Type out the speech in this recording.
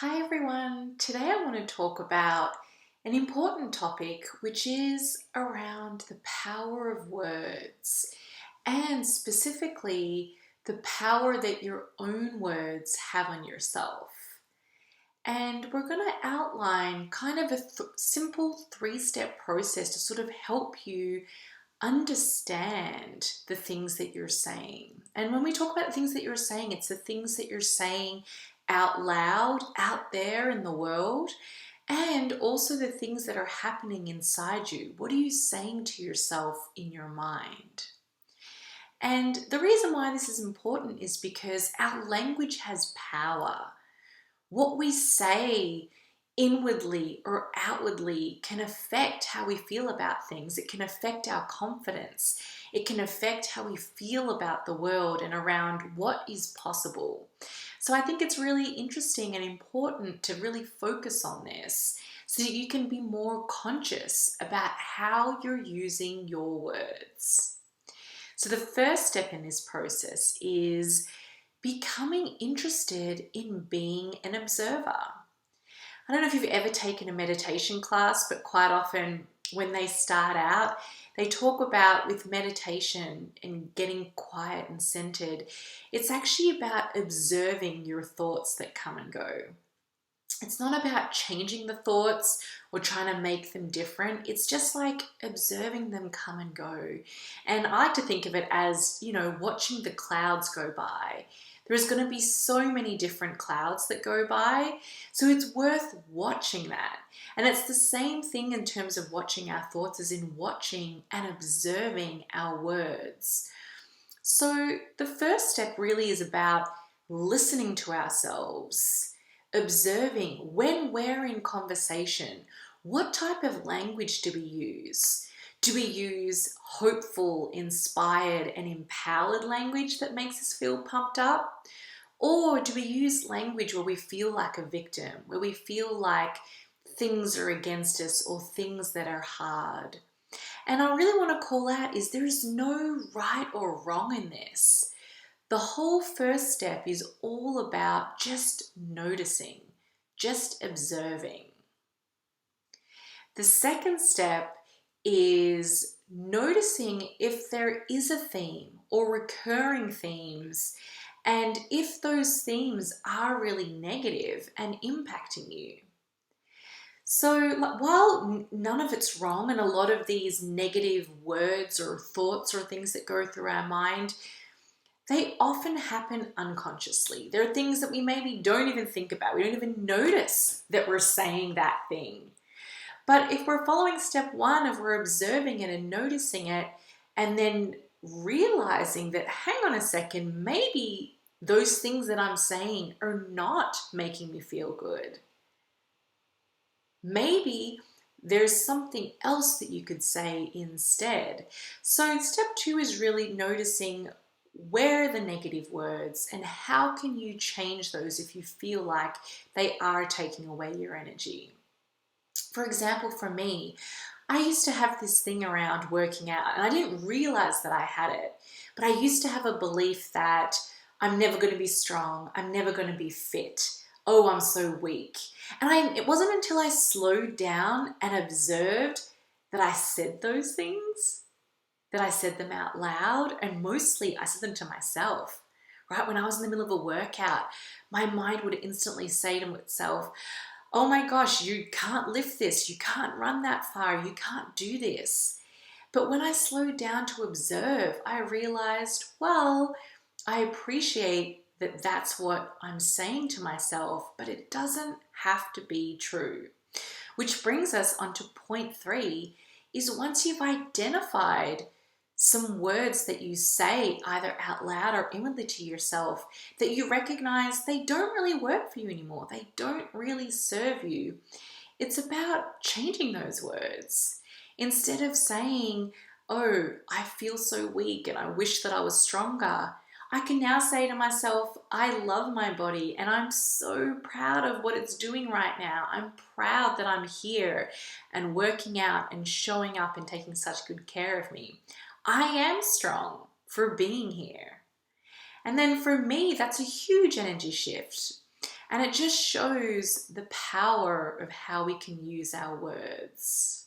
Hi everyone. Today I want to talk about an important topic which is around the power of words and specifically the power that your own words have on yourself. And we're going to outline kind of a simple three-step process to sort of help you understand the things that you're saying. And when we talk about the things that you're saying, it's the things that you're saying out loud, out there in the world, and also the things that are happening inside you. What are you saying to yourself in your mind? And the reason why this is important is because our language has power. What we say inwardly or outwardly can affect how we feel about things. It can affect our confidence. It can affect how we feel about the world and around what is possible. So I think it's really interesting and important to really focus on this so that you can be more conscious about how you're using your words. So the first step in this process is becoming interested in being an observer. I don't know if you've ever taken a meditation class, but quite often when they start out, they talk about with meditation and getting quiet and centered, it's actually about observing your thoughts that come and go. It's not about changing the thoughts or trying to make them different. It's just like observing them come and go. And I like to think of it as, watching the clouds go by. There's going to be so many different clouds that go by, so it's worth watching that. And it's the same thing in terms of watching our thoughts as in watching and observing our words. So the first step really is about listening to ourselves, observing when we're in conversation, what type of language do we use? Do we use hopeful, inspired, and empowered language that makes us feel pumped up? Or do we use language where we feel like a victim, where we feel like things are against us or things that are hard? And I really want to call out is there is no right or wrong in this. The whole first step is all about just noticing, just observing. The second step is noticing if there is a theme or recurring themes, and if those themes are really negative and impacting you. So while none of it's wrong, and a lot of these negative words or thoughts or things that go through our mind, they often happen unconsciously. There are things that we maybe don't even think about. We don't even notice that we're saying that thing. But if we're following step one of we're observing it and noticing it and then realizing that, hang on a second, maybe those things that I'm saying are not making me feel good. Maybe there's something else that you could say instead. So step two is really noticing where are the negative words and how can you change those if you feel like they are taking away your energy. For example, for me, I used to have this thing around working out and I didn't realize that I had it, but I used to have a belief that I'm never going to be strong, I'm never going to be fit, oh, I'm so weak. And it wasn't until I slowed down and observed that I said those things, that I said them out loud, and mostly I said them to myself. Right? When I was in the middle of a workout, my mind would instantly say to itself, oh my gosh, you can't lift this, you can't run that far, you can't do this. But when I slowed down to observe, I realized, well, I appreciate that that's what I'm saying to myself, but it doesn't have to be true. Which brings us on to point three, is once you've identified some words that you say either out loud or inwardly to yourself that you recognize they don't really work for you anymore, they don't really serve you, it's about changing those words. Instead of saying, oh, I feel so weak and I wish that I was stronger, I can now say to myself, I love my body and I'm so proud of what it's doing right now. I'm proud that I'm here and working out and showing up and taking such good care of me. I am strong for being here. And then for me, that's a huge energy shift. And it just shows the power of how we can use our words.